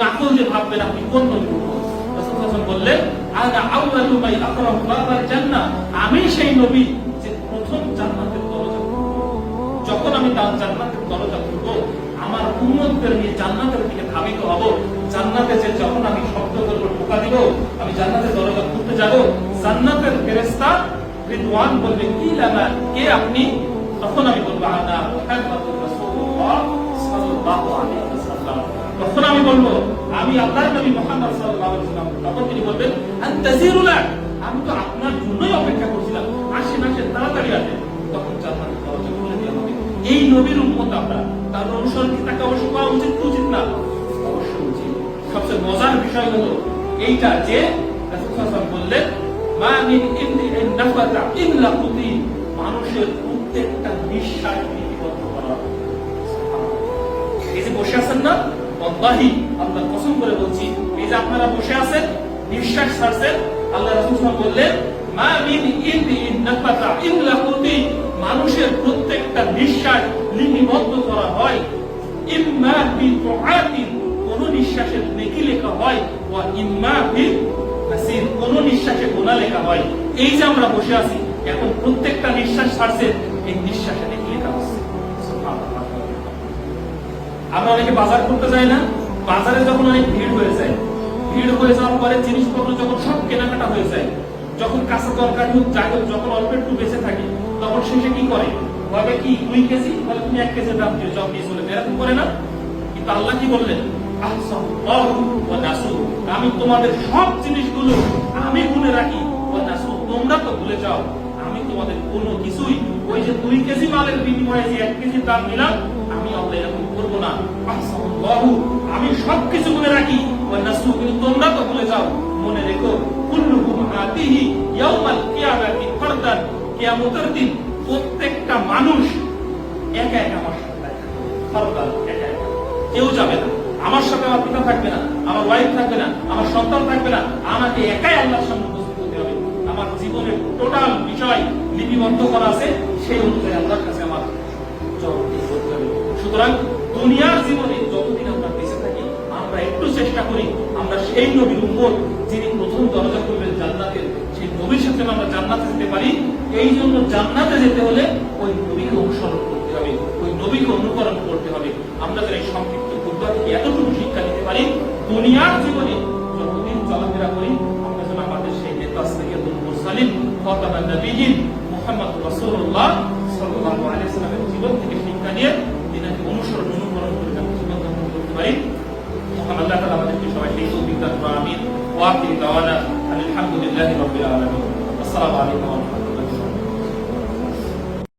আকল দিয়ে ভাববেন আপনি কোন নবীর উম্মত। রাসূল সাল্লাল্লাহু আলাইহি ওয়াসাল্লাম বললেন, আনা আউয়ালু মান আকরাহু বাবাল জান্নাহ, আমি সেই নবী যে প্রথম জান্নাতের দরজা খুলব। যখন আমি জান্নাতের দরজা খুলব, আমার উম্মতদের নিয়ে জান্নাতের দিকে ধাবিত হব। জান্নাতে যে যখন আমি শব্দ করব, ঢোকা দিব, আমি জান্নাতের দরজা খুলতে যাব, জান্নাতের ফেরেশতা রিদওয়ান বলবে, কি লামা, কে আপনি? তখন আমি বলবো, আনা মুহাম্মাদুর রাসূলুল্লাহ সাল্লাল্লাহু আলাইহি ওয়াসাল্লাম। তখন আমি বলবো, আমি আল্লাহর নবী মুহাম্মদ সাল্লাল্লাহু আলাইহি ওয়াসাল্লাম। তখন তিনি বলবেন, আনতাজিরুনা, আমি তো আপনার জন্যই অপেক্ষা করছিলাম, আসেন আসেন, তাড়াতাড়ি আসেন। তখন জান্নাতের দরজা খুলে দেওয়া হবে। এই নবীর উম্মত আমরা, তার অনুসরণ কি তাকে অবশ্যই করা উচিত কি উচিত না? অবশ্যই উচিত। সবচেয়ে মজার বিষয় হলো এইটা যে রাসূল সাল্লাল্লাহু আলাইহি ওয়াসাল্লাম বললেন, মা মিন ইমরিইন নাফাতা ইল্লা কুতি, মানুষের প্রত্যেকটা নিঃশ্বাস লিপিবদ্ধ করা হবে। এই যে বসে আছেন না, ওয়াল্লাহি আল্লাহ কসম করে বলছি, এই যে আপনারা বসে আছেন, নিঃশ্বাস ছাড়ছেন, আল্লাহ রাসূল সাল্লাল্লাহু আলাইহি ওয়াসাল্লাম বললেন, মা মিন ইমরিইন নাফাতা ইল্লা কুতি, মানুষের প্রত্যেকটা নিঃশ্বাস লিপিবদ্ধ করা হয়। ইম্মা বিতুআতিন, কোন নিঃশ্বাসের নেকি লেখা হয়, ওয়া ইম্মা বিনাসির, কোন নিঃশ্বাসে গুনাহ লেখা হয়। এই যে আমরা বসে আছি, এখন প্রত্যেকটা নিঃশ্বাস ছাড়ছে, এই নিঃশ্বাসে নেকি লেখা হচ্ছে। সুবহানাল্লাহ। আমরা অনেকে বাজার করতে যাই না, বাজারে যখন অনেক ভিড় হয়ে যায়, ভিড় হয়ে যাওয়ার পরে জিনিসপত্র যখন সব কেনাকাটা হয়ে যায়, যখন কাঁচা তরকারি হোক যাই হোক, যখন অল্প একটু বেঁচে থাকে, তখন শেষে কি করে, ভাবে কি 2 কেজি, বলে তুমি 1 কেজির দাম দিয়ে জব নিয়ে চলে, এরকম করে না? কিন্তু আল্লাহ কি বললেন, আহসানুল্লাহু ওয়া নাসু, আমি তোমাদের সব জিনিসগুলো আমি গুনে রাখি, ওয়া নাসু, তোমরা তো ভুলে যাও, আমি তোমাদের কোনো কিছুই ওই যে 2 কেজি মালের বিনিময়ে যে 1 কেজির দাম নিলাম, আমি আল্লাহ এরকম করবো না। আহসানুল্লাহু, আমি সবকিছু গুনে রাখি, ওয়া নাসু, কিন্তু তোমরা তো ভুলে যাও। মনে রেখো, কুল্লুকুম আতিহি ইয়াউমাল কিয়ামাতি ফারদান, কিয়ামতের দিন প্রত্যেকটা মানুষ একা একা আমার সাথে ফারদান, একা একা, কেউ যাবে না আমার সাথে, আমার পিতা থাকবে না, আমার ওয়াইফ থাকবে না, আমার সন্তান থাকবে না, আমাকে একাই আল্লাহর সামনে উপস্থিত হতে হবে। আমার জীবনের টোটাল বিষয় লিপিবদ্ধ করা আছে, সেই অনুযায়ী আল্লাহর কাছে আমার জবাবদিহি করতে হবে। সুতরাং দুনিয়ার জীবনে যতদিন আমরা বেঁচে থাকি, আমরা একটু চেষ্টা করি আমরা সেই নবীর উম্মত যিনি প্রথম দরজা খুলবেন জান্নাতের, সেই নবীর সাথে আমরা জান্নাতে যেতে পারি। এই জন্য জান্নাতে যেতে হলে ওই নবীকে অনুসরণ করতে হবে, ওই নবীকে অনুকরণ করতে হবে। আমরা যারা এই সংক্ষিপ্ত খুতবা থেকে এতটুকু শিক্ষা নিতে পারি, দুনিয়ার জীবনে যতদিন চলাফেরা করি, আমরা যেন আমাদের সেই নেতা সাইয়্যিদুল মুরসালিন খাতামুন নবিয়্যিন মুহাম্মদুর রাসূলুল্লাহ সাল্লাল্লাহু আলাইহি ওয়াসাল্লামের জীবন থেকে শিক্ষা নিয়ে দিনকে অনুকরণ করে জীবন যাপন করতে পারি। মহান আল্লাহ তাআলা আমাদেরকে সবাইকে তৌফিক দান করুন। আমিন। ওয়া আখিরু দাওয়ানা আলহামদুলিল্লাহি রাব্বিল আলামিন। আসসালামু আলাইকুম ওয়া রাহমাতুল্লাহ।